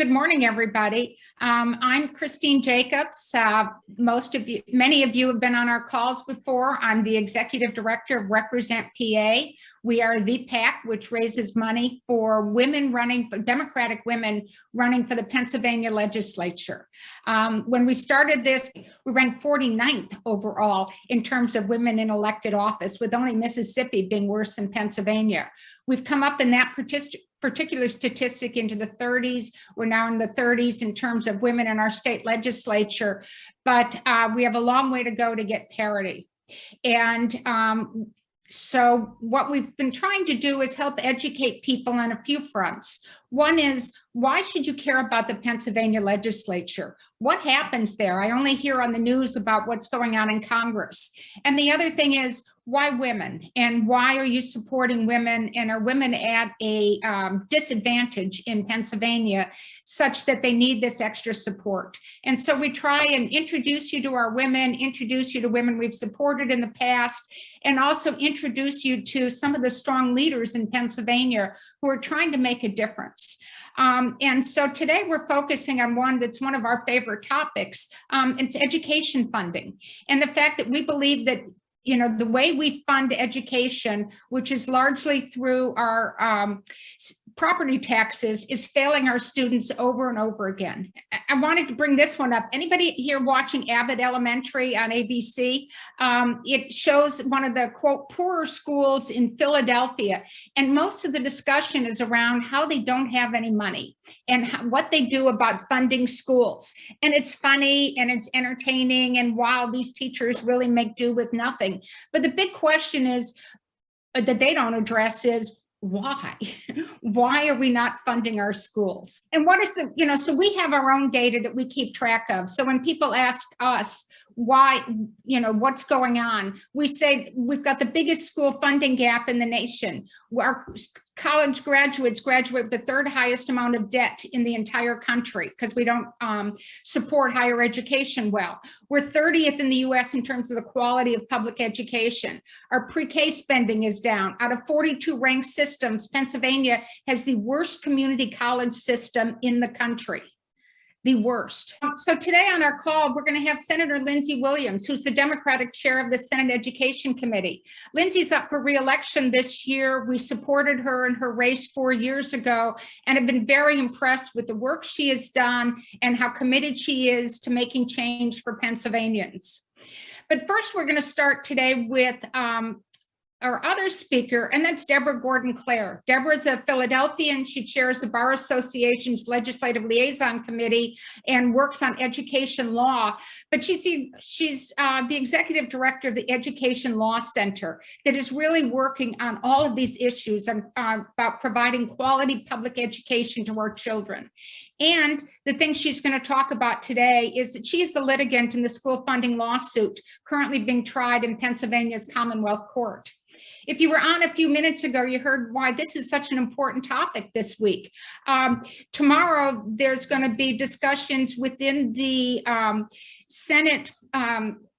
Good morning, everybody. I'm Christine Jacobs. Many of you have been on our calls before. I'm the Executive Director of Represent PA. We are the PAC, which raises money for Democratic women running for the Pennsylvania legislature. When we started this, we ranked 49th overall in terms of women in elected office, with only Mississippi being worse than Pennsylvania. We've come up in that particular statistic into the 30s. We're now in the 30s in terms of women in our state legislature, but we have a long way to go to get parity. And so what we've been trying to do is help educate people on a few fronts. One is, why should you care about the Pennsylvania legislature? What happens there? I only hear on the news about what's going on in Congress. And the other thing is, why women? And why are you supporting women? And are women at a disadvantage in Pennsylvania such that they need this extra support? And so we try and introduce you to our women, introduce you to women we've supported in the past, and also introduce you to some of the strong leaders in Pennsylvania who are trying to make a difference. And so today we're focusing on one that's one of our favorite topics. It's education funding, and the fact that we believe that the way we fund education, which is largely through our property taxes, is failing our students over and over again. I wanted to bring this one up. Anybody here watching Abbott Elementary on ABC? It shows one of the, quote, poorer schools in Philadelphia. And most of the discussion is around how they don't have any money and what they do about funding schools. And it's funny and it's entertaining, and wow, these teachers really make do with nothing. But the big question is that they don't address is, why? Why are we not funding our schools? And what is the, so we have our own data that we keep track of. So when people ask us why, what's going on, we say we've got the biggest school funding gap in the nation. Our college graduates graduate with the third highest amount of debt in the entire country because we don't support higher education well. We're 30th in the US in terms of the quality of public education. Our pre-K spending is down. Out of 42 ranked systems, Pennsylvania has the worst community college system in the country. The worst. So today on our call, we're going to have Senator Lindsey Williams, who's the Democratic chair of the Senate Education Committee. Lindsey's up for re-election this year. We supported her in her race 4 years ago and have been very impressed with the work she has done and how committed she is to making change for Pennsylvanians. But first, we're going to start today with our other speaker, and that's Deborah Gordon Klehr. Deborah's a Philadelphian. She chairs the Bar Association's Legislative Liaison Committee and works on education law. But she's the executive director of the Education Law Center that is really working on all of these issues about providing quality public education to our children. And the thing she's going to talk about today is that she is the litigant in the school funding lawsuit currently being tried in Pennsylvania's Commonwealth Court. If you were on a few minutes ago, you heard why this is such an important topic this week. Tomorrow, there's going to be discussions within the Senate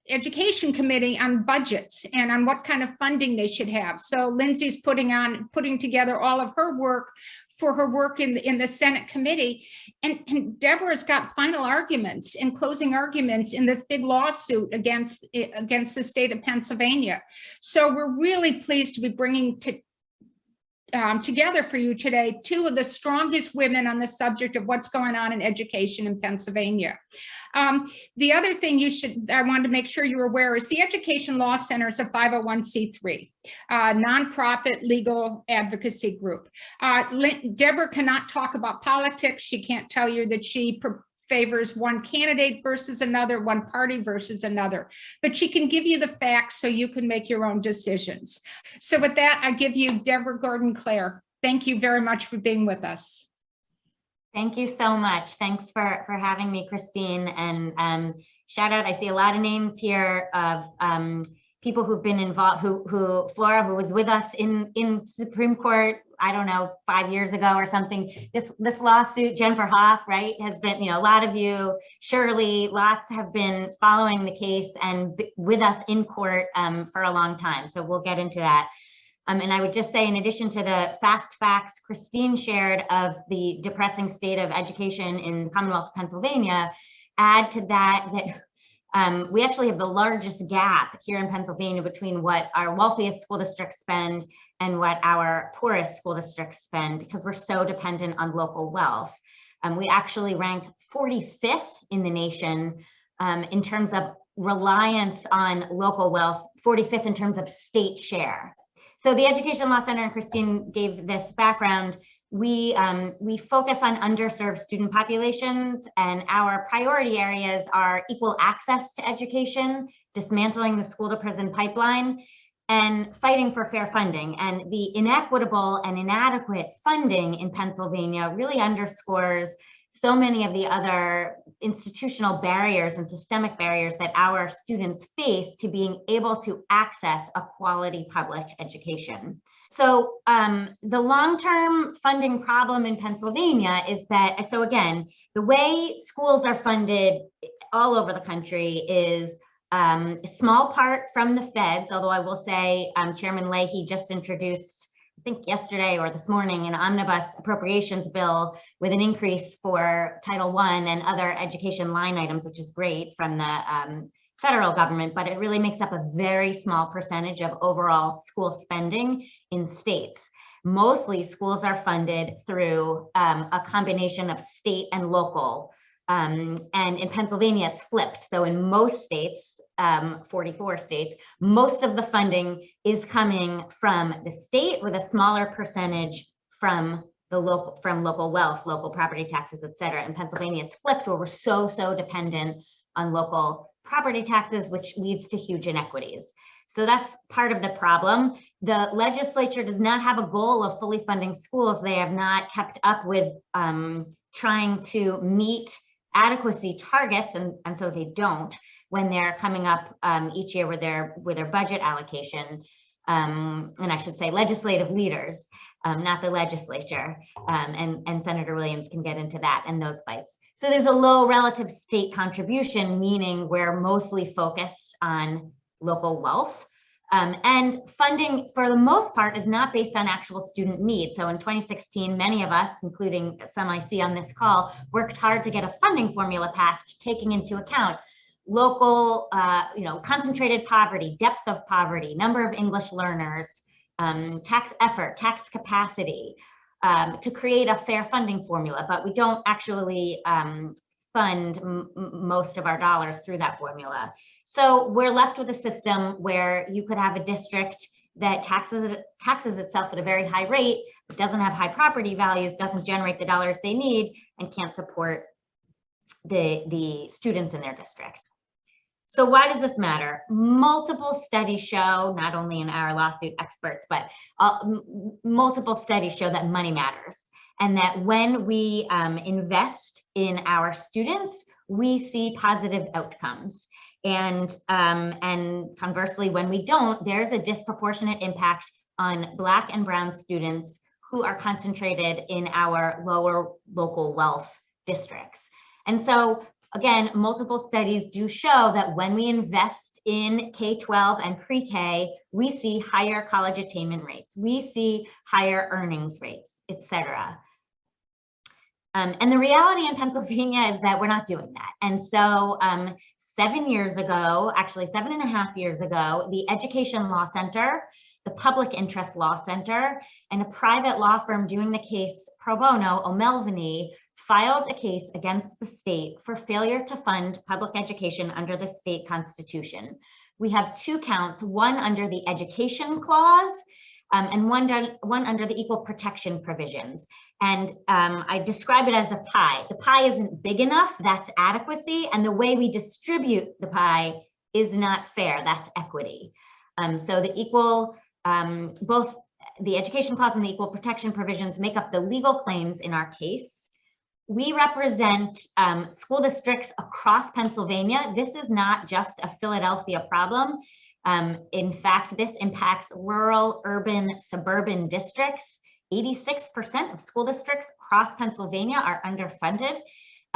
Education Committee on budgets and on what kind of funding they should have. So Lindsey's putting together all of her work for her work in the Senate committee. And Deborah's got final arguments and closing arguments in this big lawsuit against the state of Pennsylvania. So we're really pleased to be bringing together for you today two of the strongest women on the subject of what's going on in education in Pennsylvania. The other thing I wanted to make sure you're aware is the Education Law Center is a 501c3, nonprofit legal advocacy group. Deborah cannot talk about politics. She can't tell you that she favors one candidate versus another, one party versus another, but she can give you the facts so you can make your own decisions. So with that, I give you Deborah Gordon Klehr. Thank you very much for being with us. Thank you so much. Thanks for having me, Christine. And shout out, I see a lot of names here of people who've been involved, Flora, who was with us in Supreme Court, I don't know, 5 years ago or something. This lawsuit, Jennifer Hoff, right, has been, a lot of you, Shirley, lots have been following the case and with us in court for a long time. So we'll get into that. And I would just say, in addition to the fast facts Christine shared of the depressing state of education in the Commonwealth of Pennsylvania, add to that we actually have the largest gap here in Pennsylvania between what our wealthiest school districts spend and what our poorest school districts spend, because we're so dependent on local wealth. We actually rank 45th in the nation in terms of reliance on local wealth, 45th in terms of state share. So the Education Law Center, and Christine gave this background, we focus on underserved student populations, and our priority areas are equal access to education, dismantling the school to prison pipeline, and fighting for fair funding. And the inequitable and inadequate funding in Pennsylvania really underscores so many of the other institutional barriers and systemic barriers that our students face to being able to access a quality public education. So the long-term funding problem in Pennsylvania is that, so again, the way schools are funded all over the country is a small part from the feds, although I will say Chairman Leahy just introduced, I think yesterday or this morning, an omnibus appropriations bill with an increase for Title I and other education line items, which is great, from the federal government, but it really makes up a very small percentage of overall school spending in states. Mostly schools are funded through a combination of state and local. And in Pennsylvania, it's flipped. So in most states, 44 states, most of the funding is coming from the state, with a smaller percentage from the local wealth, local property taxes, et cetera. In Pennsylvania, it's flipped, where we're so dependent on local property taxes, which leads to huge inequities. So that's part of the problem. The legislature does not have a goal of fully funding schools. They have not kept up with trying to meet adequacy targets, and so they don't when they're coming up each year with their budget allocation. And I should say legislative leaders, not the legislature, and Senator Williams can get into that and those fights. So there's a low relative state contribution, meaning we're mostly focused on local wealth. And funding, for the most part, is not based on actual student need. So in 2016, many of us, including some I see on this call, worked hard to get a funding formula passed, taking into account local, concentrated poverty, depth of poverty, number of English learners, tax effort, tax capacity, to create a fair funding formula. But we don't actually fund most of our dollars through that formula. So we're left with a system where you could have a district that taxes itself at a very high rate, but doesn't have high property values, doesn't generate the dollars they need, and can't support the students in their district. So why does this matter? Multiple studies show, not only in our lawsuit experts, but multiple studies show that money matters, and that when we invest in our students, we see positive outcomes. And conversely, when we don't, there's a disproportionate impact on Black and Brown students who are concentrated in our lower local wealth districts. And so, again, multiple studies do show that when we invest in K-12 and pre-K, we see higher college attainment rates, we see higher earnings rates, et cetera. And the reality in Pennsylvania is that we're not doing that. And so 7 years ago, actually 7.5 years ago, the Education Law Center, the Public Interest Law Center, and a private law firm doing the case pro bono, O'Melveny, filed a case against the state for failure to fund public education under the state constitution. We have 2 counts, one under the education clause and one under the equal protection provisions. And I describe it as a pie. The pie isn't big enough, that's adequacy, and the way we distribute the pie is not fair, that's equity. So the equal, both the education clause and the equal protection provisions make up the legal claims in our case. We represent school districts across Pennsylvania. This is not just a Philadelphia problem. In fact, this impacts rural, urban, suburban districts. 86% of school districts across Pennsylvania are underfunded.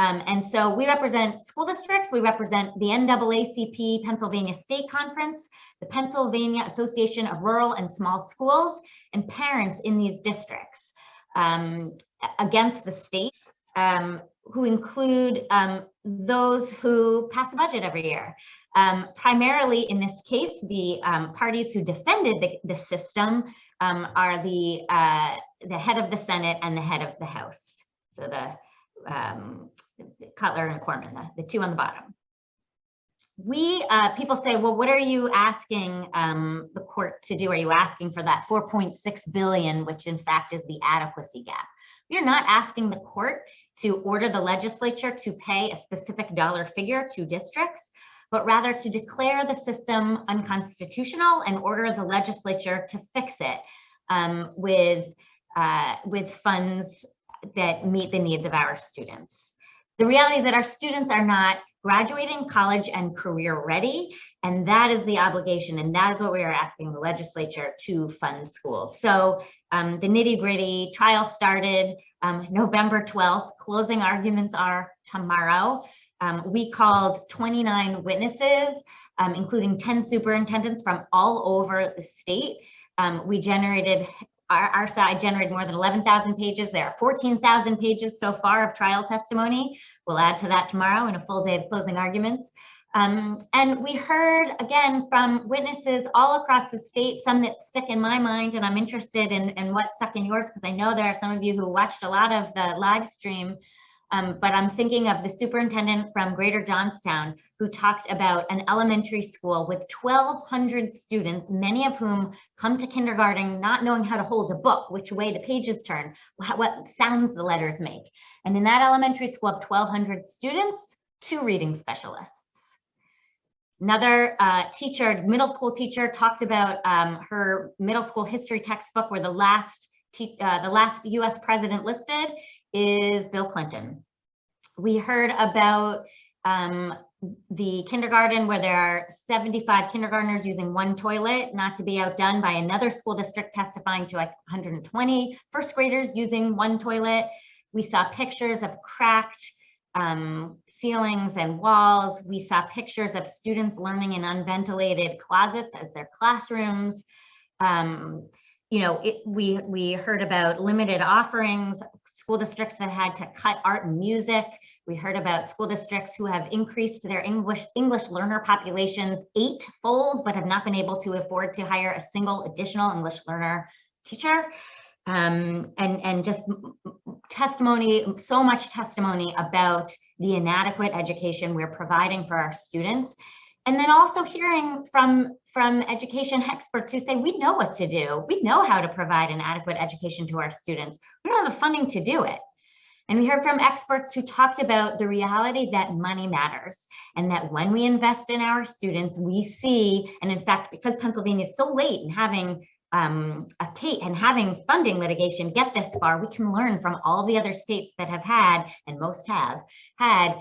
And so we represent school districts, we represent the NAACP Pennsylvania State Conference, the Pennsylvania Association of Rural and Small Schools, and parents in these districts against the state, who include those who pass a budget every year. Primarily in this case, the parties who defended the system are the head of the Senate and the head of the House. So the Cutler and Corman, the two on the bottom. People say, well, what are you asking the court to do? Are you asking for that $4.6 billion, which in fact is the adequacy gap? We are not asking the court to order the legislature to pay a specific dollar figure to districts, but rather to declare the system unconstitutional and order the legislature to fix it with funds that meet the needs of our students. The reality is that our students are not graduating college and career ready, and that is the obligation, and that is what we are asking the legislature to fund schools. So the nitty-gritty trial started November 12th. Closing arguments are tomorrow. We called 29 witnesses, including 10 superintendents from all over the state. We generated, our side generated more than 11,000 pages. There are 14,000 pages so far of trial testimony. We'll add to that tomorrow in a full day of closing arguments. And we heard, again, from witnesses all across the state, some that stick in my mind, and I'm interested in what stuck in yours, because I know there are some of you who watched a lot of the live stream. But I'm thinking of the superintendent from Greater Johnstown who talked about an elementary school with 1,200 students, many of whom come to kindergarten not knowing how to hold a book, which way the pages turn, what sounds the letters make. And in that elementary school of 1,200 students, 2 reading specialists. Another teacher, middle school teacher, talked about her middle school history textbook where the last US president listed is Bill Clinton. We heard about the kindergarten where there are 75 kindergartners using 1 toilet, not to be outdone by another school district testifying to like 120 first graders using 1 toilet. We saw pictures of cracked ceilings and walls. We saw pictures of students learning in unventilated closets as their classrooms. You know, we heard about limited offerings, school districts that had to cut art and music. We heard about school districts who have increased their English learner populations 8-fold, but have not been able to afford to hire a single additional English learner teacher. And just testimony, so much testimony about the inadequate education we're providing for our students. And then also hearing from education experts who say, we know what to do. We know how to provide an adequate education to our students. We don't have the funding to do it. And we heard from experts who talked about the reality that money matters and that when we invest in our students, we see, and in fact, because Pennsylvania is so late in having having funding litigation get this far, we can learn from all the other states that have had, and most have had,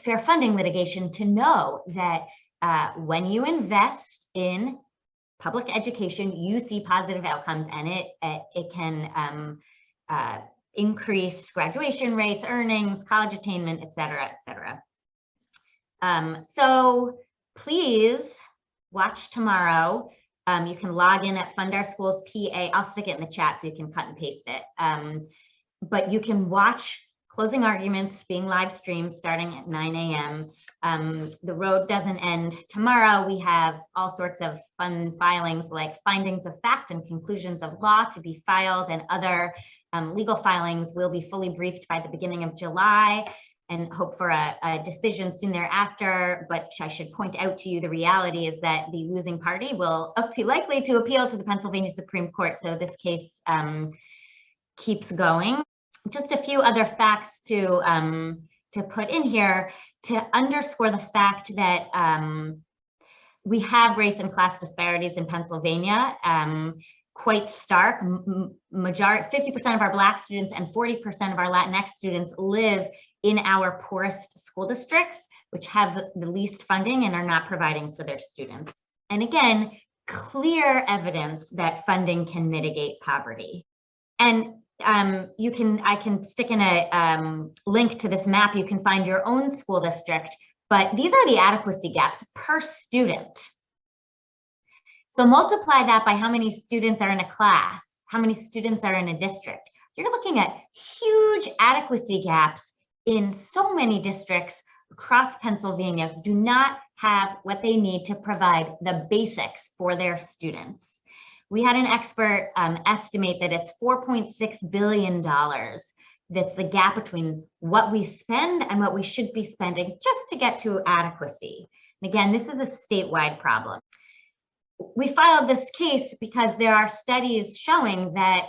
fair funding litigation to know that when you invest in public education, you see positive outcomes, and it can increase graduation rates, earnings, college attainment, et cetera, et cetera. So please watch tomorrow. You can log in at Fund Our Schools PA. I'll stick it in the chat so you can cut and paste it. But you can watch closing arguments being live streamed starting at 9 a.m. The road doesn't end tomorrow. We have all sorts of fun filings like findings of fact and conclusions of law to be filed, and other legal filings will be fully briefed by the beginning of July, and hope for a decision soon thereafter. But I should point out to you, the reality is that the losing party will be likely to appeal to the Pennsylvania Supreme Court. So this case keeps going. Just a few other facts to put in here to underscore the fact that we have race and class disparities in Pennsylvania. Quite stark. 50% of our Black students and 40% of our Latinx students live in our poorest school districts, which have the least funding and are not providing for their students. And again, clear evidence that funding can mitigate poverty. And I can stick in a link to this map. You can find your own school district, but these are the adequacy gaps per student. So multiply that by how many students are in a class, how many students are in a district. You're looking at huge adequacy gaps in so many districts across Pennsylvania do not have what they need to provide the basics for their students. We had an expert estimate that it's $4.6 billion. That's the gap between what we spend and what we should be spending just to get to adequacy. And again, this is a statewide problem. We filed this case because there are studies showing that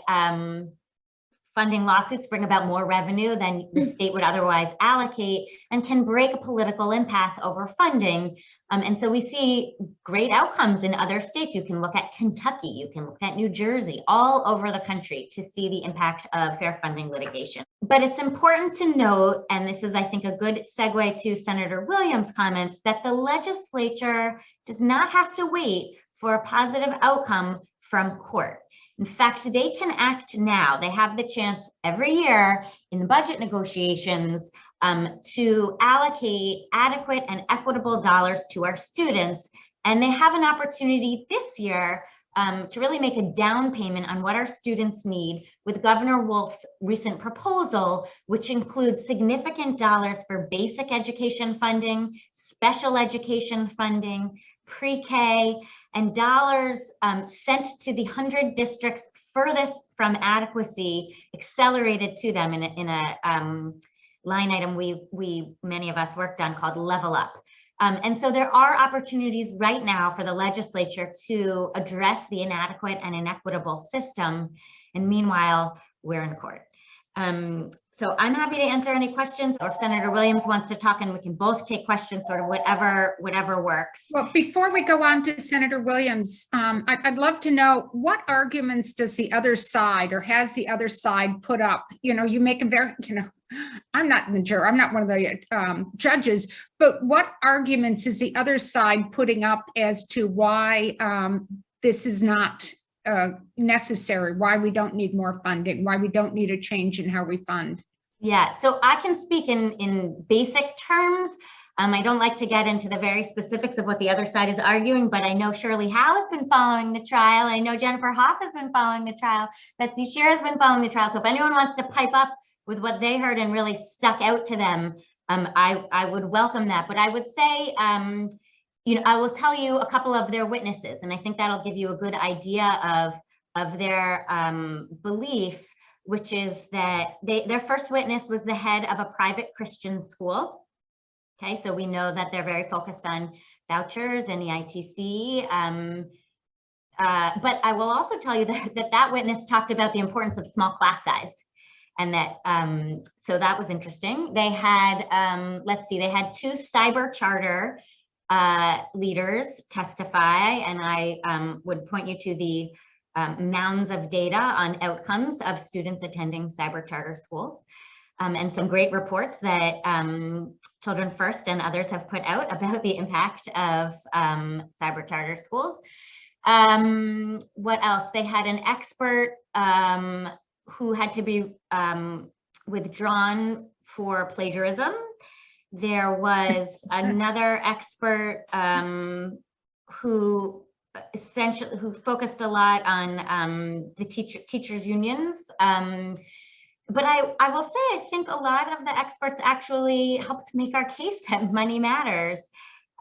funding lawsuits bring about more revenue than the state would otherwise allocate and can break a political impasse over funding. And so we see great outcomes in other states. You can look at Kentucky, you can look at New Jersey, all over the country to see the impact of fair funding litigation. But it's important to note, and this is, I think, a good segue to Senator Williams' comments, that the legislature does not have to wait for a positive outcome from court. In fact, they can act now. They have the chance every year in the budget negotiations to allocate adequate and equitable dollars to our students. And they have an opportunity this year to really make a down payment on what our students need with Governor Wolf's recent proposal, which includes significant dollars for basic education funding, special education funding, pre-K, and dollars sent to the 100 districts furthest from adequacy, accelerated to them in a line item many of us worked on called Level Up. And so there are opportunities right now for the legislature to address the inadequate and inequitable system. And meanwhile, we're in court. So I'm happy to answer any questions, or if Senator Williams wants to talk, and we can both take questions, sort of whatever works. Well, before we go on to Senator Williams, I'd love to know what arguments does the other side, or has the other side put up? You know, you make a very, I'm not in the jury, I'm not one of the judges, but what arguments is the other side putting up as to why this is not necessary, why we don't need more funding, why we don't need a change in how we fund? Yeah, so I can speak in basic terms. I don't like to get into the very specifics of what the other side is arguing, but I know Shirley Howe has been following the trial. I know Jennifer Hoff has been following the trial. Betsy Shear has been following the trial. So if anyone wants to pipe up with what they heard and really stuck out to them, I would welcome that. But I would say, I will tell you a couple of their witnesses, and I think that'll give you a good idea of their belief, which is that their first witness was the head of a private Christian school. Okay, so we know that they're very focused on vouchers and EITC. But I will also tell you that witness talked about the importance of small class size. And that, so that was interesting. They had, they had 2 cyber charter leaders testify, and I would point you to the mounds of data on outcomes of students attending cyber charter schools, and some great reports that Children First and others have put out about the impact of cyber charter schools. What else? They had an expert who had to be withdrawn for plagiarism. There was another expert who focused a lot on the teachers unions. But I will say, I think a lot of the experts actually helped make our case that money matters.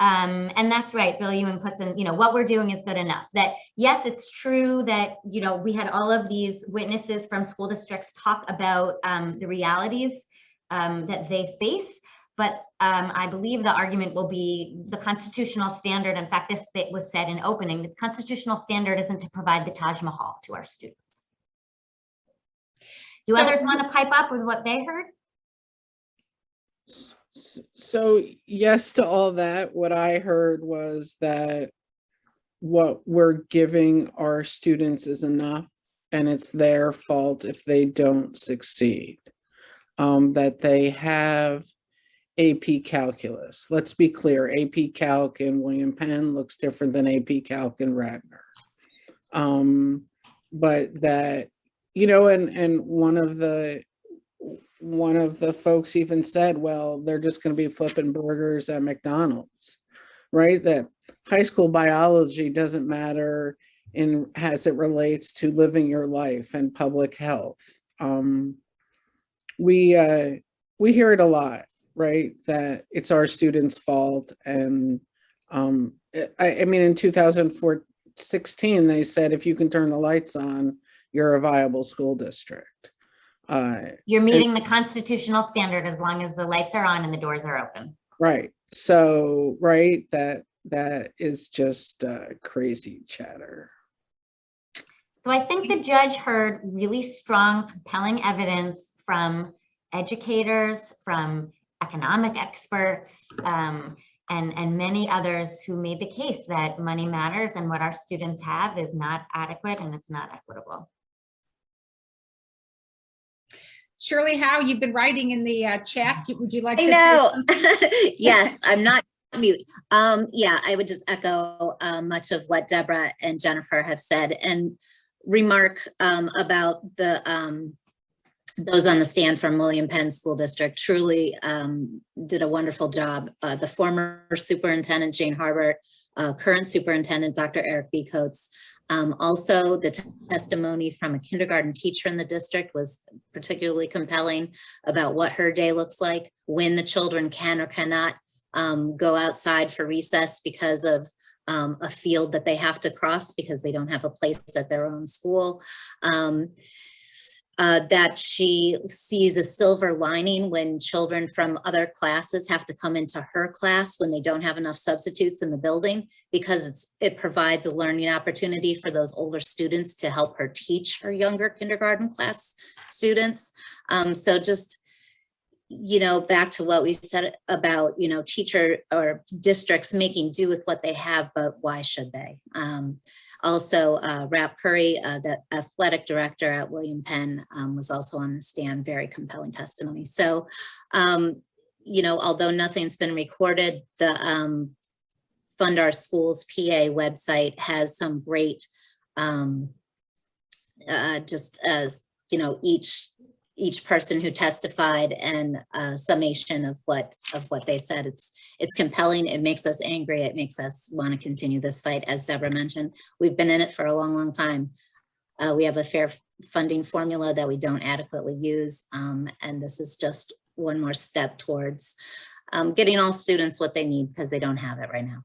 And that's right, Bill Ewing puts in, what we're doing is good enough. That yes, it's true that, we had all of these witnesses from school districts talk about the realities that they face. But I believe the argument will be the constitutional standard. In fact, this was said in opening, the constitutional standard isn't to provide the Taj Mahal to our students. Do others want to pipe up with what they heard? So yes to all that. What I heard was that what we're giving our students is enough, and it's their fault if they don't succeed. That they have AP Calculus. Let's be clear, AP Calc in William Penn looks different than AP Calc in Radnor. But that you know, and one of the folks even said, well, they're just going to be flipping burgers at McDonald's, right? That high school biology doesn't matter in as it relates to living your life and public health. We hear it a lot, right? That it's our students' fault. And I mean, in 2016, they said, if you can turn the lights on, you're a viable school district. You're meeting the constitutional standard as long as the lights are on and the doors are open. Right. So, right, that is just crazy chatter. So I think the judge heard really strong, compelling evidence from educators, from economic experts, and many others who made the case that money matters and what our students have is not adequate and it's not equitable. Shirley Howe, you've been writing in the chat. Would you like to I know. say something? Yes, I'm not mute. Yeah, I would just echo much of what Deborah and Jennifer have said and remark about the those on the stand from William Penn School District truly did a wonderful job. The former superintendent, Jane Harbert, current superintendent, Dr. Eric B. Coates. Also, the testimony from a kindergarten teacher in the district was particularly compelling about what her day looks like, when the children can or cannot go outside for recess because of a field that they have to cross because they don't have a place at their own school. That she sees a silver lining when children from other classes have to come into her class when they don't have enough substitutes in the building, because it provides a learning opportunity for those older students to help her teach her younger kindergarten class students. So just, you know, back to what we said about, you know, teacher or districts making do with what they have, but why should they? Also, Rap Curry, the athletic director at William Penn, was also on the stand, very compelling testimony. So, you know, although nothing's been recorded, the Fund Our Schools PA website has some great, just as, you know, each person who testified and summation of what they said. It's compelling. It makes us angry. It makes us want to continue this fight. As Deborah mentioned, we've been in it for a long, long time. We have a fair funding formula that we don't adequately use. And this is just one more step towards getting all students what they need because they don't have it right now.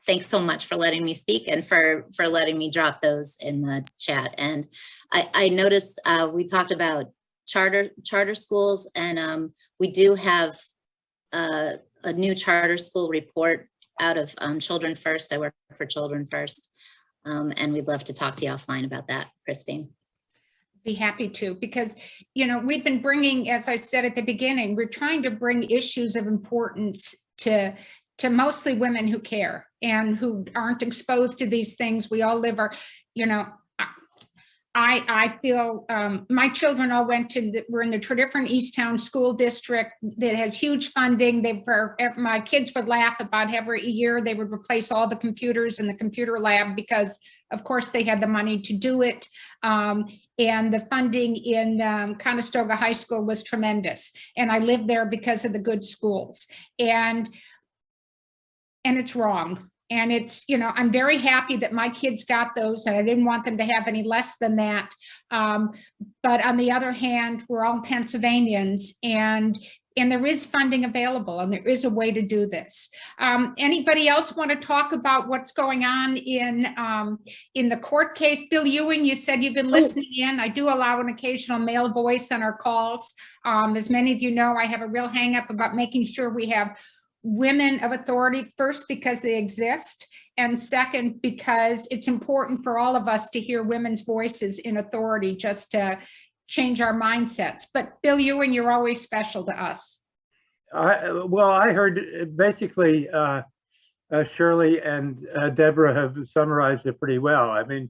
Thanks so much for letting me speak and for letting me drop those in the chat. And I noticed we talked about charter schools, and we do have a new charter school report out of Children First. I work for Children First, and we'd love to talk to you offline about that, Christine. Be happy to, because, you know, we've been bringing, as I said at the beginning, we're trying to bring issues of importance to mostly women who care and who aren't exposed to these things. We all live our, you know, I feel my children all were in the different Easttown school district that has huge funding. My kids would laugh about every year they would replace all the computers in the computer lab because of course they had the money to do it. And the funding in Conestoga High School was tremendous. And I lived there because of the good schools. And it's wrong. And it's, you know, I'm very happy that my kids got those and I didn't want them to have any less than that. But on the other hand, we're all Pennsylvanians and there is funding available and there is a way to do this. Anybody else want to talk about what's going on in the court case? Bill Ewing, you said you've been listening in. I do allow an occasional male voice on our calls. As many of you know, I have a real hang up about making sure we have women of authority, first because they exist, and second because it's important for all of us to hear women's voices in authority just to change our mindsets. But Bill Ewing, you're always special to us. Well, I heard basically Shirley and Deborah have summarized it pretty well. I mean,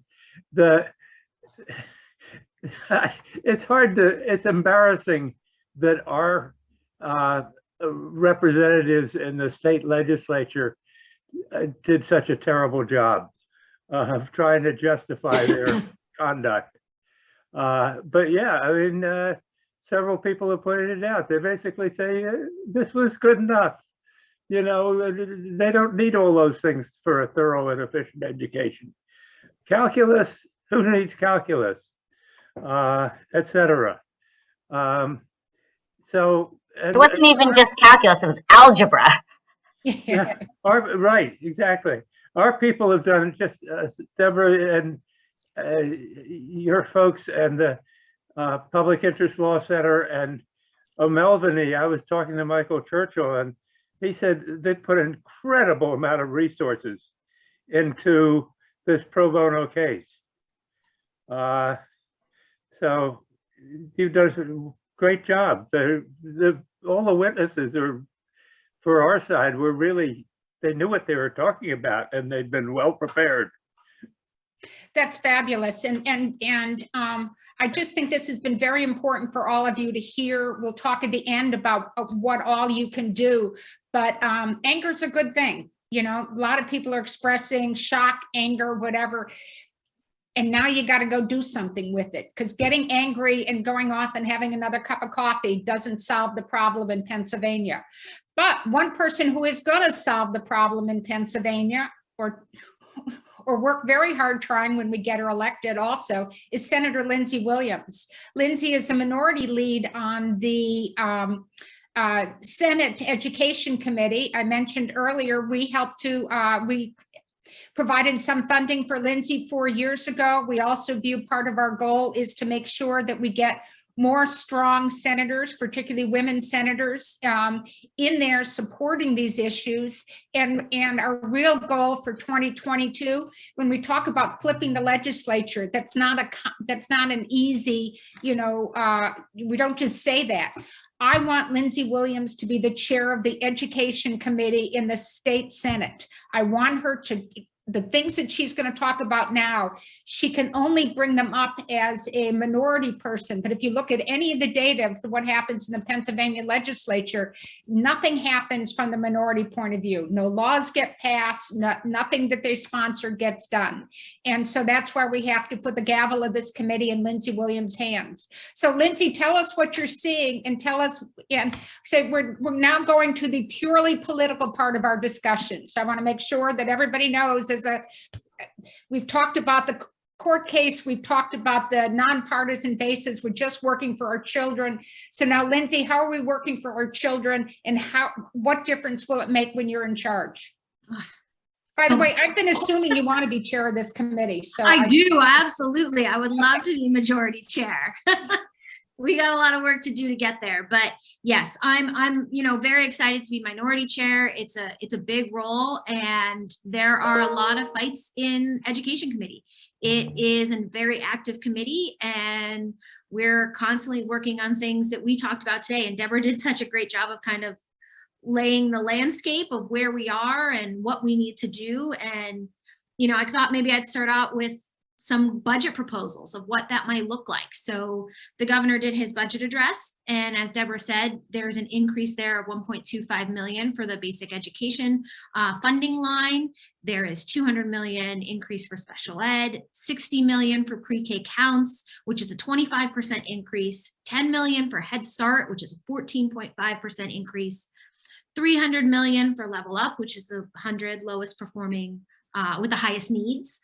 it's embarrassing that our representatives in the state legislature did such a terrible job of trying to justify their conduct. But yeah, I mean, several people have pointed it out. They basically say this was good enough. You know, they don't need all those things for a thorough and efficient education. Calculus, who needs calculus, etc. So It wasn't even just calculus, it was algebra. yeah, right, exactly. Our people have done just Deborah and your folks and the Public Interest Law Center and O'Melveny. I was talking to Michael Churchill, and he said they put an incredible amount of resources into this pro bono case. So you've done a great job. All the witnesses are, for our side, were really, they knew what they were talking about, and they'd been well prepared. That's fabulous. And I just think this has been very important for all of you to hear. We'll talk at the end about what all you can do, but anger is a good thing. You know, a lot of people are expressing shock, anger, whatever. And now you got to go do something with it, because getting angry and going off and having another cup of coffee doesn't solve the problem in Pennsylvania. But one person who is going to solve the problem in Pennsylvania, or work very hard trying when we get her elected also, is Senator Lindsey Williams. Lindsey is a minority lead on the Senate Education Committee. I mentioned earlier, we helped to, we provided some funding for Lindsey 4 years ago. We also view part of our goal is to make sure that we get more strong senators, particularly women senators, in there supporting these issues. And our real goal for 2022, when we talk about flipping the legislature, that's not an easy, you know, we don't just say that. I want Lindsey Williams to be the chair of the Education Committee in the state Senate. I want her to, the things that she's going to talk about now, she can only bring them up as a minority person. But if you look at any of the data for what happens in the Pennsylvania legislature, nothing happens from the minority point of view. No laws get passed, nothing that they sponsor gets done. And so that's why we have to put the gavel of this committee in Lindsey Williams' hands. So Lindsey, tell us what you're seeing, and tell us, and so we're now going to the purely political part of our discussion. So I want to make sure that everybody knows, we've talked about the court case, we've talked about the nonpartisan basis, we're just working for our children. So now, Lindsey, how are we working for our children, and what difference will it make when you're in charge? By the way, I've been assuming you want to be chair of this committee. So I do, absolutely. I would love to be majority chair. We got a lot of work to do to get there, but yes, I'm very excited to be minority chair. It's a big role, and there are a lot of fights in Education Committee. It is a very active committee, and we're constantly working on things that we talked about today. And Deborah did such a great job of kind of laying the landscape of where we are and what we need to do. And, you know, I thought maybe I'd start out with some budget proposals of what that might look like. So the governor did his budget address, and as Deborah said, there's an increase there of $1.25 million for the basic education funding line. There is $200 million increase for special ed, $60 million for pre-K counts, which is a 25% increase, $10 million for Head Start, which is a 14.5% increase, $300 million for Level Up, which is the 100 lowest performing with the highest needs.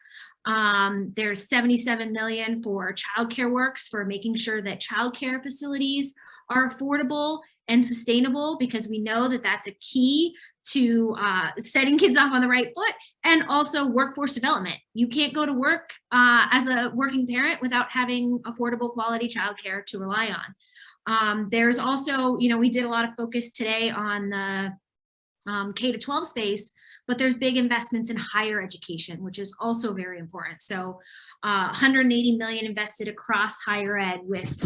There's $77 million for childcare works, for making sure that childcare facilities are affordable and sustainable, because we know that that's a key to setting kids off on the right foot. And also workforce development. You can't go to work as a working parent without having affordable quality childcare to rely on. There's also, you know, we did a lot of focus today on the K-12 space, but there's big investments in higher education, which is also very important. So 180 million invested across higher ed, with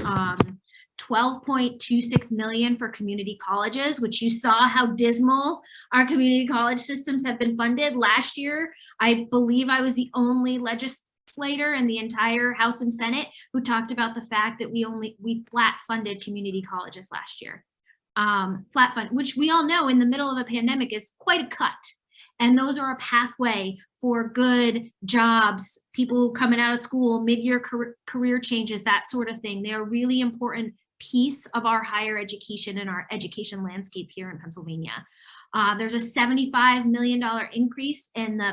12.26 million for community colleges, which you saw how dismal our community college systems have been funded. Last year, I believe I was the only legislator in the entire House and Senate who talked about the fact that we flat funded community colleges last year. Flat fund, which we all know in the middle of a pandemic is quite a cut. And those are a pathway for good jobs, people coming out of school, mid-year career changes, that sort of thing. They're a really important piece of our higher education and our education landscape here in Pennsylvania. There's a $75 million increase in the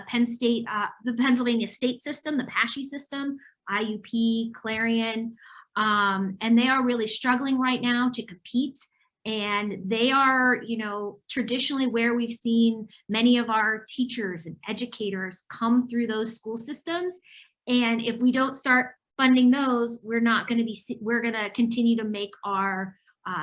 the Pennsylvania state system, the PASHE system, IUP, Clarion, and they are really struggling right now to compete. And they are, you know, traditionally where we've seen many of our teachers and educators come through those school systems. And if we don't start funding those, we're going to continue to make our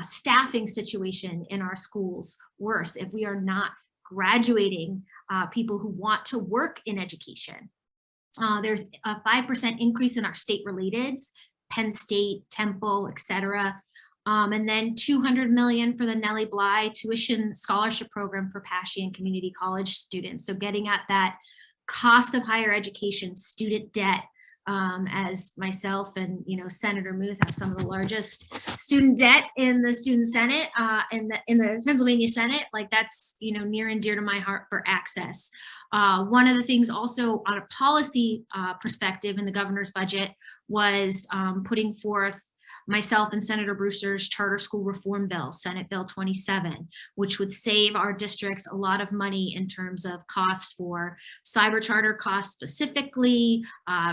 staffing situation in our schools worse if we are not graduating people who want to work in education. There's a 5% increase in our state relateds, Penn State, Temple, etc. And then $200 million for the Nellie Bly tuition scholarship program for PASHE and community college students. So getting at that cost of higher education, student debt, as myself and, you know, Senator Muth have some of the largest student debt in the student Senate, in the Pennsylvania Senate. Like, that's, you know, near and dear to my heart for access. One of the things also on a policy perspective in the governor's budget was putting forth myself and Senator Brewster's charter school reform bill, Senate Bill 27, which would save our districts a lot of money in terms of cost for cyber charter costs specifically,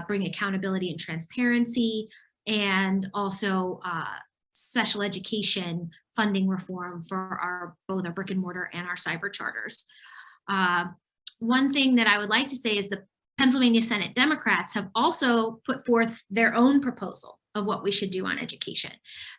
bring accountability and transparency, and also special education funding reform for both our brick and mortar and our cyber charters. One thing that I would like to say is the Pennsylvania Senate Democrats have also put forth their own proposal of what we should do on education.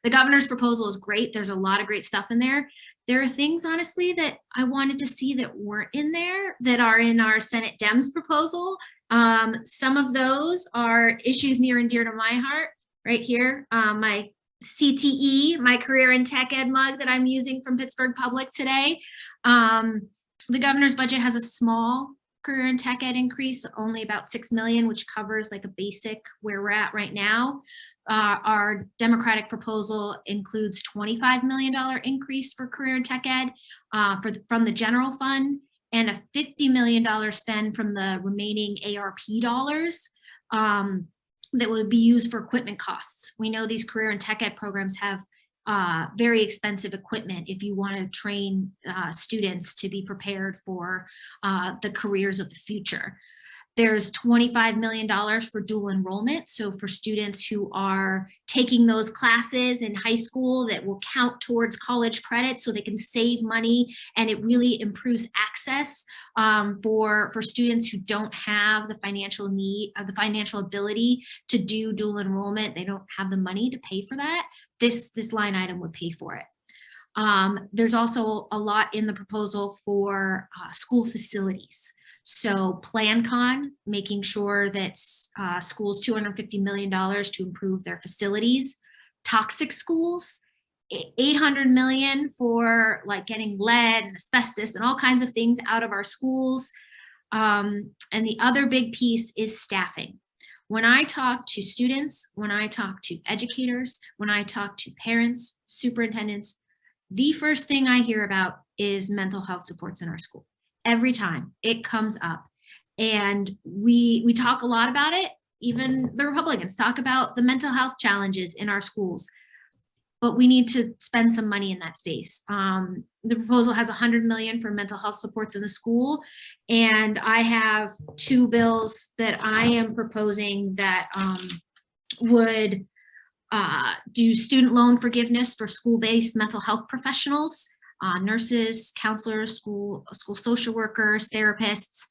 The governor's proposal is great. There's a lot of great stuff in there. There are things, honestly, that I wanted to see that weren't in there that are in our Senate Dems proposal. Some of those are issues near and dear to my heart. Right here, my CTE, my career in tech ed mug that I'm using from Pittsburgh Public today. The governor's budget has a small career in tech ed increase, only about $6 million, which covers like a basic where we're at right now. Our Democratic proposal includes $25 million increase for career in tech ed from the general fund, and a $50 million spend from the remaining ARP dollars that would be used for equipment costs. We know these career and tech ed programs have very expensive equipment if you want to train students to be prepared for the careers of the future. There's $25 million for dual enrollment. So for students who are taking those classes in high school that will count towards college credit so they can save money, and it really improves access for students who don't have the financial need, the financial ability to do dual enrollment. They don't have the money to pay for that. This line item would pay for it. There's also a lot in the proposal for school facilities. So PlanCon, making sure that schools $250 million to improve their facilities. Toxic schools, $800 million for like getting lead and asbestos and all kinds of things out of our schools. And the other big piece is staffing. When I talk to students, when I talk to educators, when I talk to parents, superintendents, the first thing I hear about is mental health supports in our school. Every time it comes up, and we talk a lot about it. Even the Republicans talk about the mental health challenges in our schools, but we need to spend some money in that space. The proposal has $100 million for mental health supports in the school, and I have two bills that I am proposing that would do student loan forgiveness for school-based mental health professionals. Nurses, counselors, school social workers, therapists,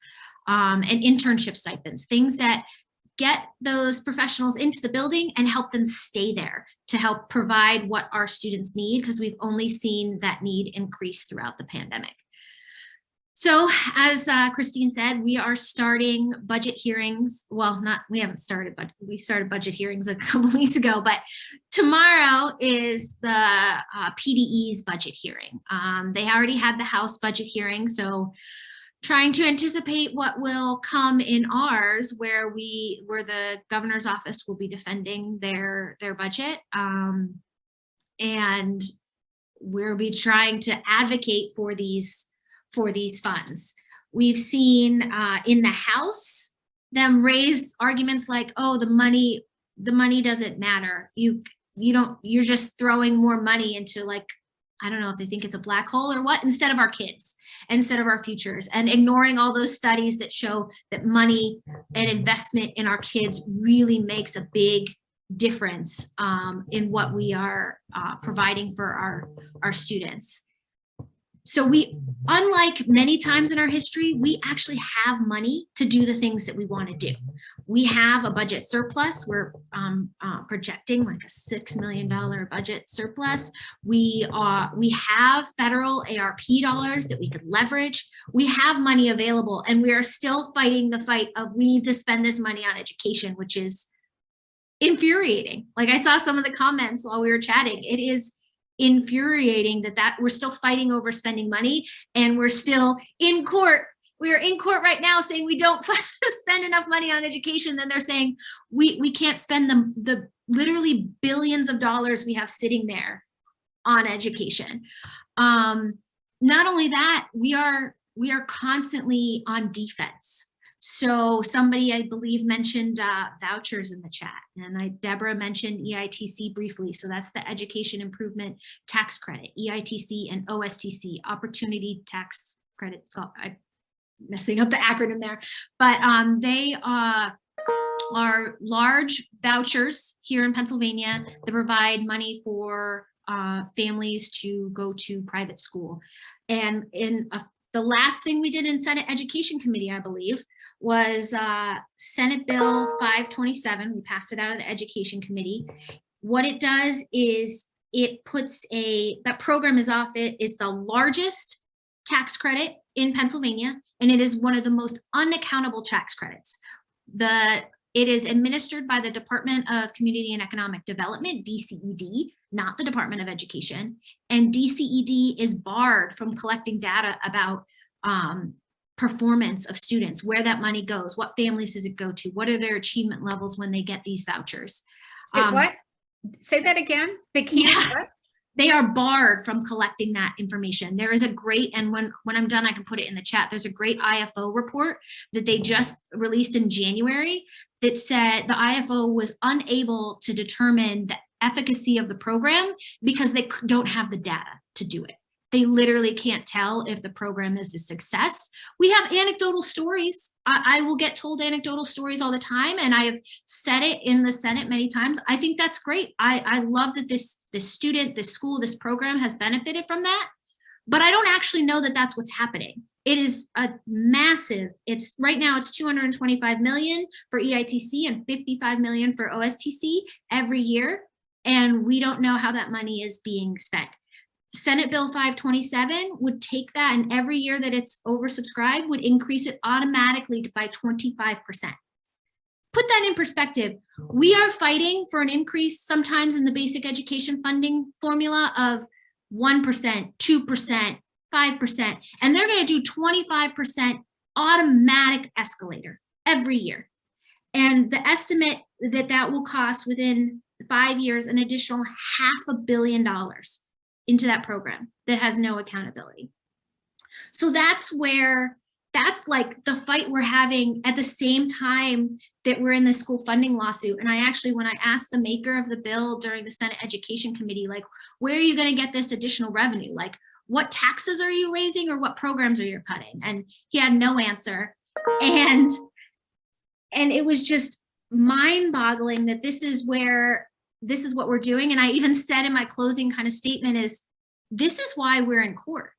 and internship stipends, things that get those professionals into the building and help them stay there to help provide what our students need, because we've only seen that need increase throughout the pandemic. So as Christine said, we are starting budget hearings. Well, we haven't started, but we started budget hearings a couple weeks ago, but tomorrow is the PDE's budget hearing. They already had the House budget hearing, so trying to anticipate what will come in ours, where the governor's office will be defending their budget. And we'll be trying to advocate for these funds. We've seen in the House them raise arguments like, oh, the money doesn't matter. You're just throwing more money into, like, I don't know if they think it's a black hole or what, instead of our kids, instead of our futures, and ignoring all those studies that show that money and investment in our kids really makes a big difference in what we are providing for our students. So we, unlike many times in our history, we actually have money to do the things that we want to do. We have a budget surplus. We're projecting like a $6 million budget surplus. We have federal ARP dollars that we could leverage. We have money available, and we are still fighting the fight of we need to spend this money on education, which is infuriating. Like, I saw some of the comments while we were chatting. It is infuriating that we're still fighting over spending money, and we're still in court. We are in court right now saying we don't spend enough money on education. Then they're saying we can't spend the literally billions of dollars we have sitting there on education. Not only that, we are constantly on defense. So somebody, I believe, mentioned vouchers in the chat, and Deborah mentioned EITC briefly. So that's the Education Improvement Tax Credit, EITC and OSTC, Opportunity Tax Credit. So I'm messing up the acronym there, but they are large vouchers here in Pennsylvania that provide money for families to go to private school. And the last thing we did in Senate Education Committee, I believe, was Senate Bill 527. We passed it out of the Education Committee. What it does is it puts that program is the largest tax credit in Pennsylvania, and it is one of the most unaccountable tax credits. It is administered by the Department of Community and Economic Development, DCED, not the Department of Education. And DCED is barred from collecting data about performance of students, where that money goes, what families does it go to, what are their achievement levels when they get these vouchers. What? Say that again? They can't. Yeah. What? They are barred from collecting that information. There is a great, and when I'm done, I can put it in the chat. There's a great IFO report that they just released in January that said the IFO was unable to determine the efficacy of the program because they don't have the data to do it. They literally can't tell if the program is a success. We have anecdotal stories. I will get told anecdotal stories all the time, and I have said it in the Senate many times. I think that's great. I love that this student, this school, this program has benefited from that, but I don't actually know that that's what's happening. It is a massive, right now it's 225 million for EITC and 55 million for OSTC every year, and we don't know how that money is being spent. Senate Bill 527 would take that, and every year that it's oversubscribed would increase it automatically by 25%. Put that in perspective. We are fighting for an increase sometimes in the basic education funding formula of 1%, 2%, 5%, and they're going to do 25% automatic escalator every year. And the estimate that will cost within 5 years an additional $500 million into that program that has no accountability. So that's like the fight we're having at the same time that we're in the school funding lawsuit. And I actually, when I asked the maker of the bill during the Senate Education Committee, like, where are you going to get this additional revenue? Like, what taxes are you raising, or what programs are you cutting? And he had no answer. And it was just mind-boggling that this is what we're doing. And I even said in my closing kind of statement is, this is why we're in court,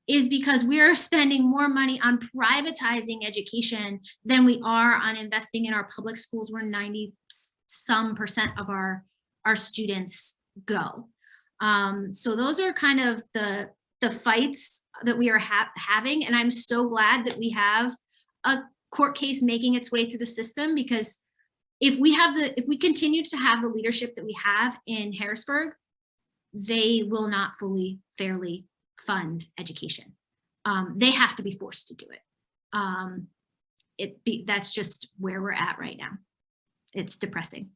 is because we are spending more money on privatizing education than we are on investing in our public schools, where 90-some% of our students go. So those are kind of the fights that we are having. And I'm so glad that we have a court case making its way through the system, because if we continue to have the leadership that we have in Harrisburg, they will not fully, fairly fund education. They have to be forced to do it. That's just where we're at right now. It's depressing.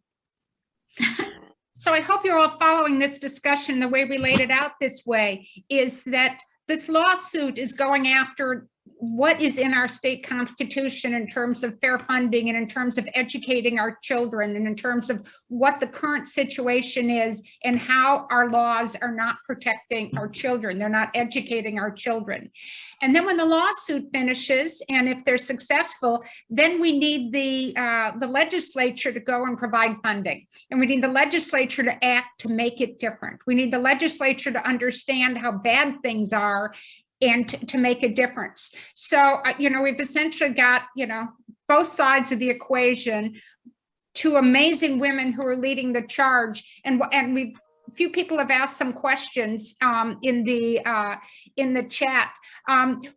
So I hope you're all following this discussion. The way we laid it out this way is that this lawsuit is going after what is in our state constitution in terms of fair funding and in terms of educating our children and in terms of what the current situation is and how our laws are not protecting our children. They're not educating our children. And then when the lawsuit finishes, and if they're successful, then we need the legislature to go and provide funding. And we need the legislature to act to make it different. We need the legislature to understand how bad things are and to make a difference. So, we've essentially got, both sides of the equation, two amazing women who are leading the charge. And few people have asked some questions in the chat.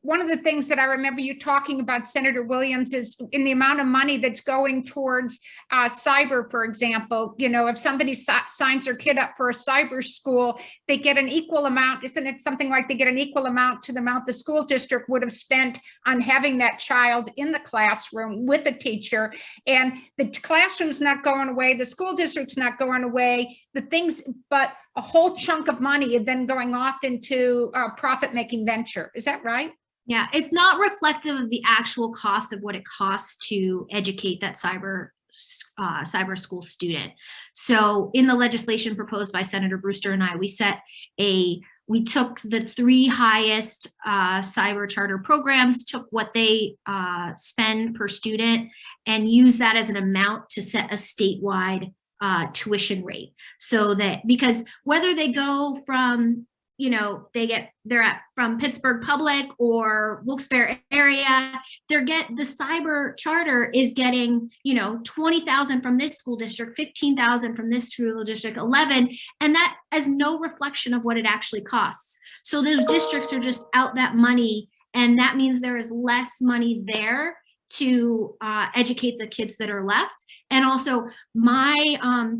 One of the things that I remember you talking about, Senator Williams, is in the amount of money that's going towards cyber, for example. If somebody signs their kid up for a cyber school, they get an equal amount. Isn't it something like they get an equal amount to the amount the school district would have spent on having that child in the classroom with a teacher? And the classroom's not going away, the school district's not going away, but a whole chunk of money and then going off into a profit-making venture. Is that right? Yeah, it's not reflective of the actual cost of what it costs to educate that cyber school student. So in the legislation proposed by Senator Brewster and I, we took the 3 highest cyber charter programs, took what they spend per student, and used that as an amount to set a statewide tuition rate. So that, because whether they go from, from Pittsburgh Public or Wilkes-Barre area, the cyber charter is getting, 20,000 from this school district, 15,000 from this school district, 11, and that has no reflection of what it actually costs. So those districts are just out that money, and that means there is less money there to educate the kids that are left. And also my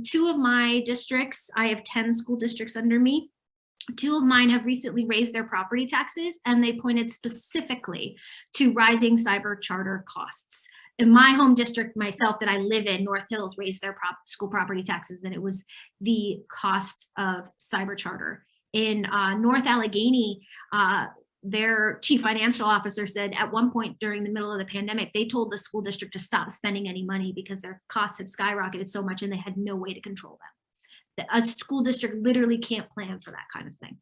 2 of my districts, I have 10 school districts under me. 2 of mine have recently raised their property taxes, and they pointed specifically to rising cyber charter costs. In my home district, myself, that I live in, North Hills, raised their school property taxes, and it was the cost of cyber charter. In North Allegheny, their chief financial officer said at one point during the middle of the pandemic, they told the school district to stop spending any money because their costs had skyrocketed so much and they had no way to control them. A school district literally can't plan for that kind of thing.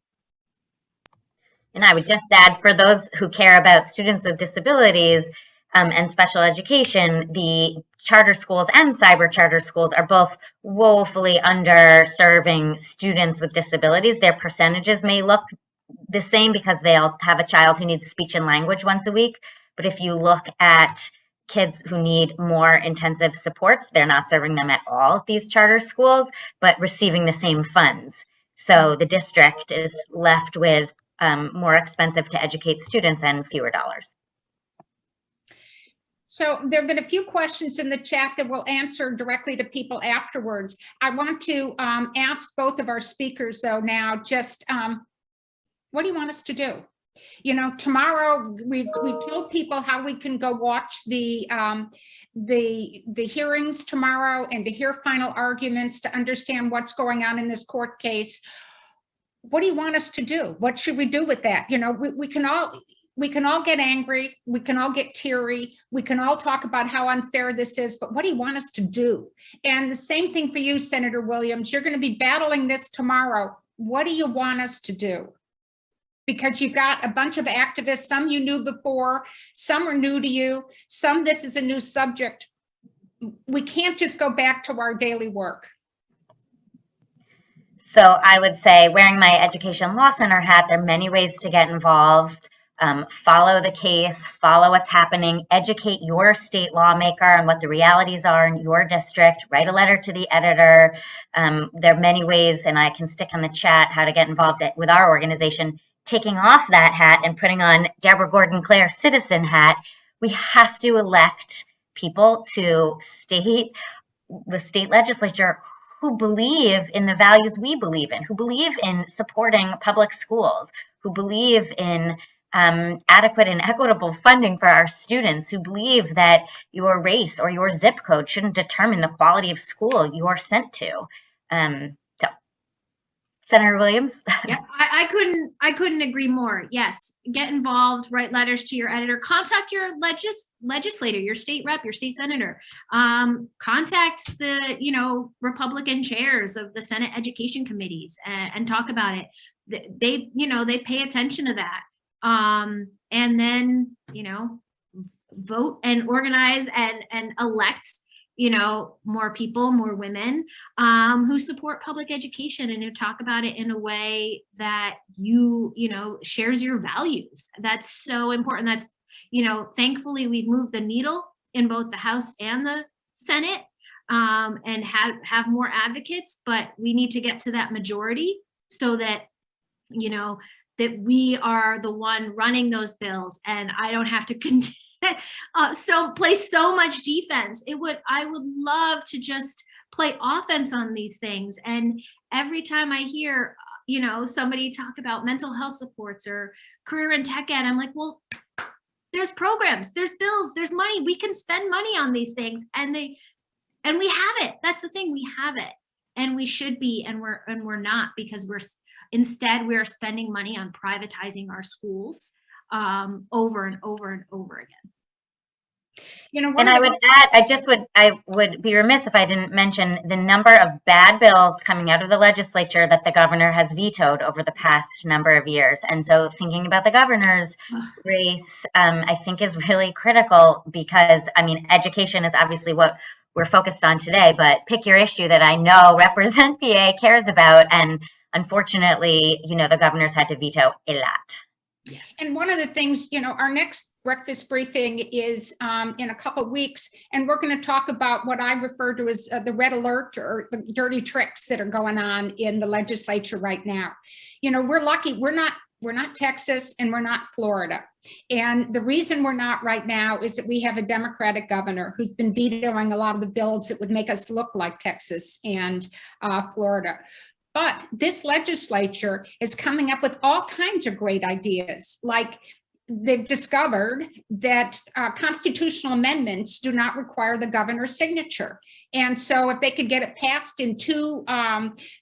And I would just add, for those who care about students with disabilities and special education, the charter schools and cyber charter schools are both woefully underserving students with disabilities. Their percentages may look the same because they'll have a child who needs speech and language once a week. But if you look at kids who need more intensive supports, they're not serving them at all at these charter schools, but receiving the same funds. So the district is left with more expensive to educate students and fewer dollars. So there have been a few questions in the chat that we'll answer directly to people afterwards. I want to ask both of our speakers, though, now just what do you want us to do? Tomorrow we've told people how we can go watch the hearings tomorrow and to hear final arguments, to understand what's going on in this court case. What do you want us to do? What should we do with that? We can all get angry. We can all get teary. We can all talk about how unfair this is, but what do you want us to do? And the same thing for you, Senator Williams. You're going to be battling this tomorrow. What do you want us to do? Because you've got a bunch of activists, some you knew before, some are new to you, some this is a new subject. We can't just go back to our daily work. So I would say, wearing my Education Law Center hat, there are many ways to get involved. Follow the case, follow what's happening, educate your state lawmaker on what the realities are in your district, write a letter to the editor. There are many ways, and I can stick in the chat how to get involved with our organization. Taking off that hat and putting on Deborah Gordon Klehr citizen hat, we have to elect people to the state legislature who believe in the values we believe in, who believe in supporting public schools, who believe in adequate and equitable funding for our students, who believe that your race or your zip code shouldn't determine the quality of school you are sent to. So Senator Williams? Yeah, I couldn't agree more. Yes, get involved, write letters to your editor, contact your legislator, your state rep, your state senator, contact the, Republican chairs of the Senate education committees and talk about it. They pay attention to that. And then, vote and organize and elect more people, more women who support public education and who talk about it in a way that shares your values. That's so important. That's, thankfully we've moved the needle in both the House and the Senate and have more advocates, but we need to get to that majority so that, that we are the one running those bills and I don't have to play so much defense. I would love to just play offense on these things. And every time I hear, somebody talk about mental health supports or career and tech ed, I'm like, well, there's programs, there's bills, there's money. We can spend money on these things, and we have it. That's the thing, we have it, and we should be, and we're not, because instead we're spending money on privatizing our schools over and over and over again. And I would add, I would be remiss if I didn't mention the number of bad bills coming out of the legislature that the governor has vetoed over the past number of years. And so thinking about the governor's race, I think is really critical because, education is obviously what we're focused on today, but pick your issue that I know Represent PA cares about. And unfortunately, the governor's had to veto a lot. Yes. And one of the things, our next breakfast briefing is in a couple of weeks, and we're going to talk about what I refer to as the red alert or the dirty tricks that are going on in the legislature right now. We're lucky. We're not Texas and we're not Florida. And the reason we're not right now is that we have a Democratic governor who's been vetoing a lot of the bills that would make us look like Texas and Florida. But this legislature is coming up with all kinds of great ideas, like they've discovered that constitutional amendments do not require the governor's signature. And so if they could get it passed in 2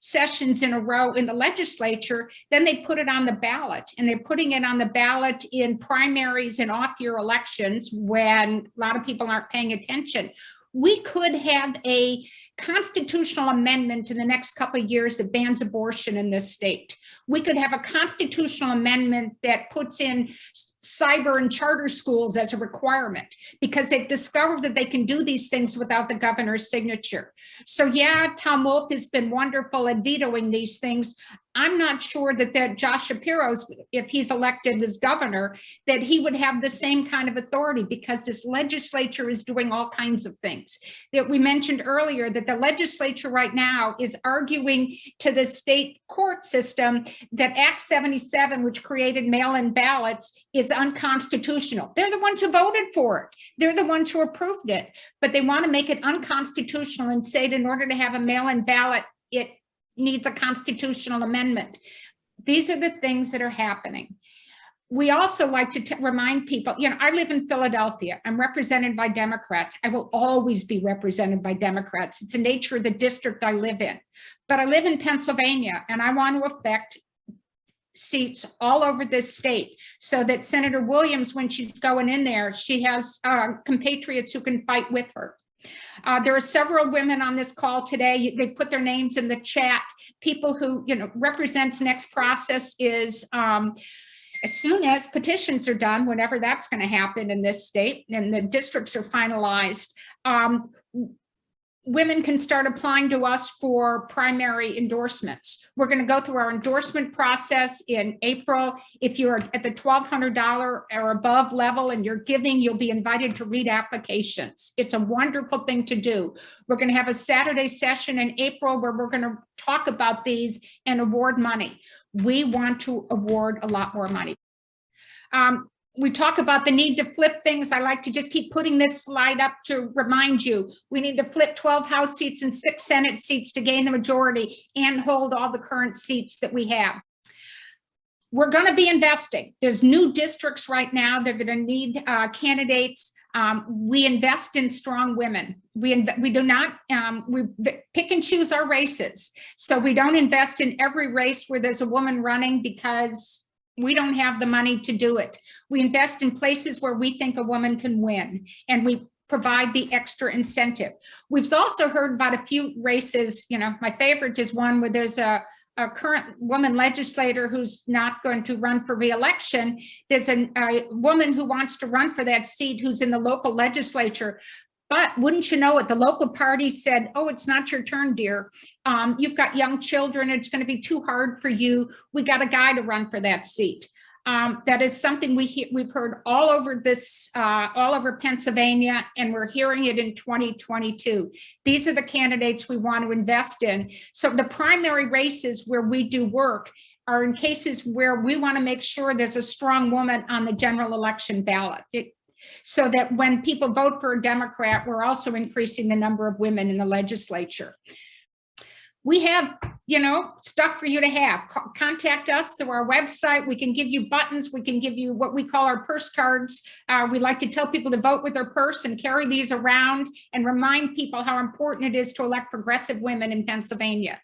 sessions in a row in the legislature, then they put it on the ballot. And they're putting it on the ballot in primaries and off-year elections when a lot of people aren't paying attention. We could have a constitutional amendment in the next couple of years that bans abortion in this state. We could have a constitutional amendment that puts in cyber and charter schools as a requirement because they've discovered that they can do these things without the governor's signature. So yeah, Tom Wolf has been wonderful at vetoing these things. I'm not sure that Josh Shapiro's, if he's elected as governor, that he would have the same kind of authority because this legislature is doing all kinds of things. That we mentioned earlier that the legislature right now is arguing to the state court system that Act 77, which created mail-in ballots, is unconstitutional. They're the ones who voted for it. They're the ones who approved it, but they want to make it unconstitutional and say that in order to have a mail-in ballot, it needs a constitutional amendment. These are the things that are happening. We also like to remind people, I live in Philadelphia. I'm represented by Democrats. I will always be represented by Democrats. It's the nature of the district I live in. But I live in Pennsylvania, and I want to affect seats all over this state so that Senator Williams, when she's going in there, she has compatriots who can fight with her. There are several women on this call today. They put their names in the chat. People who, Represent's next process is as soon as petitions are done, whenever that's going to happen in this state and the districts are finalized, women can start applying to us for primary endorsements. We're going to go through our endorsement process in April. If you're at the $1,200 or above level and you're giving, you'll be invited to read applications. It's a wonderful thing to do. We're going to have a Saturday session in April where we're going to talk about these and award money. We want to award a lot more money. We talk about the need to flip things. I like to just keep putting this slide up to remind you, we need to flip 12 House seats and 6 Senate seats to gain the majority and hold all the current seats that we have. We're going to be investing. There's new districts right now. They're going to need candidates. We invest in strong women. We do not, we pick and choose our races. So we don't invest in every race where there's a woman running because we don't have the money to do it. We invest in places where we think a woman can win, and we provide the extra incentive. We've also heard about a few races. You know, my favorite is one where there's a current woman legislator who's not going to run for re-election. There's a woman who wants to run for that seat who's in the local legislature. But wouldn't you know it, the local party said, oh, it's not your turn, dear. You've got young children. It's going to be too hard for you. We got a guy to run for that seat. That is something we've heard all over Pennsylvania, and we're hearing it in 2022. These are the candidates we want to invest in. So the primary races where we do work are in cases where we want to make sure there's a strong woman on the general election ballot. So that when people vote for a Democrat, we're also increasing the number of women in the legislature. We have, you know, stuff for you to have. Contact us through our website. We can give you buttons. We can give you what we call our purse cards. We like to tell people to vote with their purse and carry these around and remind people how important it is to elect progressive women in Pennsylvania.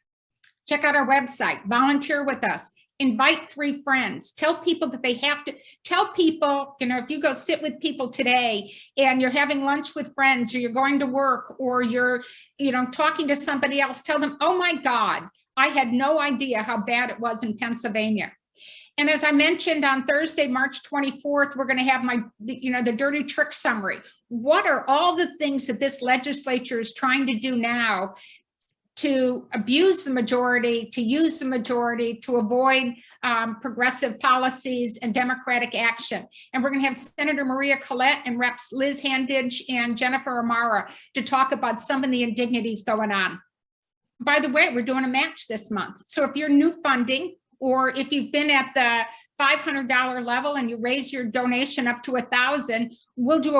Check out our website, volunteer with us, invite 3 friends, tell people that they have to, tell people, you know, if you go sit with people today and you're having lunch with friends, or you're going to work, or you're, you know, talking to somebody else, tell them, oh my God, I had no idea how bad it was in Pennsylvania. And as I mentioned, on Thursday, March 24th, we're going to have my, you know, the dirty trick summary. What are all the things that this legislature is trying to do now to abuse the majority, to use the majority, to avoid progressive policies and democratic action? And we're going to have Senator Maria Collette and Reps Liz Handage and Jennifer Amara to talk about some of the indignities going on. By the way, we're doing a match this month. So if you're new funding, or if you've been at the $500 level and you raise your donation up to $1,000, we'll do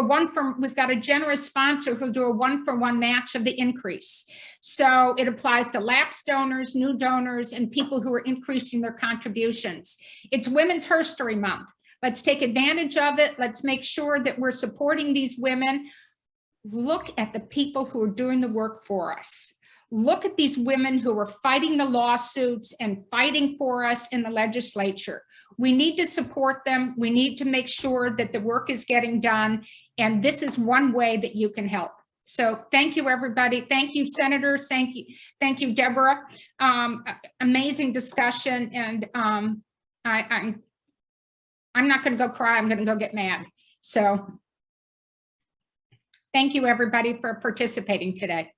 we've got a generous sponsor who'll do a 1-for-1 match of the increase. So it applies to lapsed donors, new donors, and people who are increasing their contributions. It's Women's History Month. Let's take advantage of it. Let's make sure that we're supporting these women. Look at the people who are doing the work for us. Look at these women who are fighting the lawsuits and fighting for us in the legislature. We need to support them. We need to make sure that the work is getting done. And this is one way that you can help. So thank you, everybody. Thank you, Senators. Thank you, Deborah. Amazing discussion. And I'm not going to go cry. I'm going to go get mad. So thank you, everybody, for participating today.